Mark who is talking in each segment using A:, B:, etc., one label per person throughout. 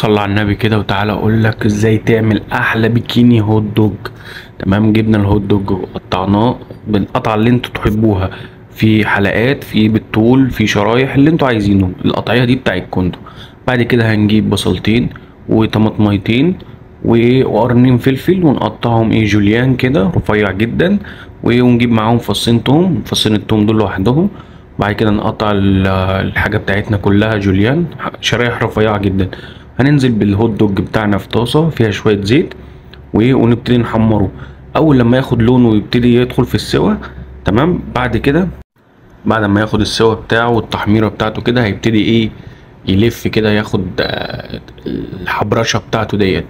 A: صلى على النبي كده وتعالى اقول لك ازاي تعمل احلى بيكيني هوت دوج. تمام، جبنا الهوت دوج وقطعناه بالقطعه اللي انتوا تحبوها، في حلقات، في بالطول، في شرايح، اللي انتوا عايزينه. القطعيه دي بتاعتكم انتوا. بعد كده هنجيب بصلتين وطماطميتين وقرنين فلفل ونقطعهم جوليان كده رفيع جدا، ونجيب معاهم فصين توم، فصين التوم دول لوحدهم. بعد كده نقطع الحاجة بتاعتنا كلها جوليان شرايح رفيعة جدا. هننزل بالهوت دوج بتاعنا في طاسة فيها شوية زيت ونبتدي نحمره. أول لما ياخد لون ويبتدي يدخل في السوا، تمام. بعد كده بعد ما ياخد السوا بتاعه والتحميرة بتاعته كده هيبتدي يلف كده، ياخد الحبرشة بتاعته ديت.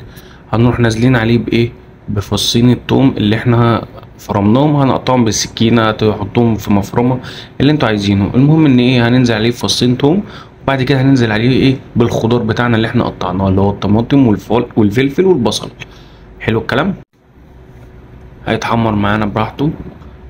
A: هنروح نازلين عليه بفصين التوم اللي احنا فرمناهم، هنقطعهم بالسكينة، تحطهم في مفرمة اللي انتوا عايزينه. المهم ان هننزل عليه بفصين توم، وبعد كده هننزل عليه بالخضار بتاعنا اللي احنا قطعناه، اللي هو الطماطم والفلفل والبصل. حلو الكلام. هيتحمر معانا براحته،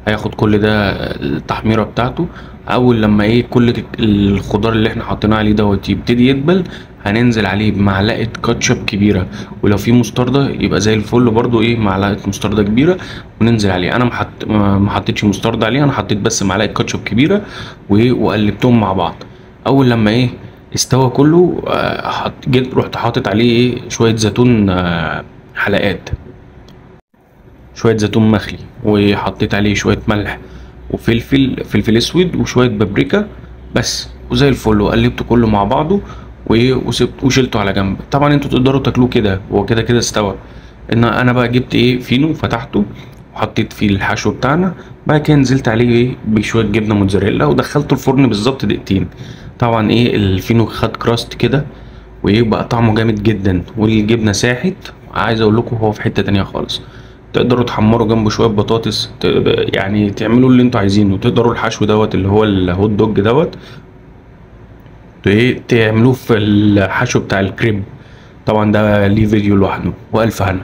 A: هياخد كل ده التحميرة بتاعته. اول لما كل الخضار اللي احنا حاطينه عليه دوت يبتدي يدبل، هننزل عليه بمعلقة كاتشب كبيرة، ولو في مستردة يبقى زي الفل برضو، معلقة مستردة كبيرة وننزل عليه. انا ما حطيتش مستردة عليه، انا حطيت بس معلقة كاتشب كبيرة وقلبتهم مع بعض. اول لما استوى كله، جيت رحت حاطط عليه شوية زيتون، حلقات، شوية زيتون مخلي، وحطيت عليه شوية ملح فلفل اسود وشوية بابريكا بس، وزي الفل. وقلبته كله مع بعضه وشلته على جنب. طبعا انتوا تقدروا تاكلوه كده، هو كده كده استوى. انا بقى جبت فينو، فتحته وحطيت فيه الحشو بتاعنا. بعد كده نزلت عليه بشوية جبنة موتزاريلا ودخلته الفرن بالظبط دقيقتين. طبعا الفينو خد كراست كده، بقى طعمه جامد جدا، والجبنة ساحت. عايز اقول لكم هو في حتة تانية خالص. تقدروا تحمروا جنبه شويه بطاطس، يعني تعملوا اللي انتوا عايزينه. تقدروا الحشو دوت اللي هو الهوت دوج دوت تعملوه في الحشو بتاع الكريب. طبعا ده ليه فيديو لوحده، والف هنا.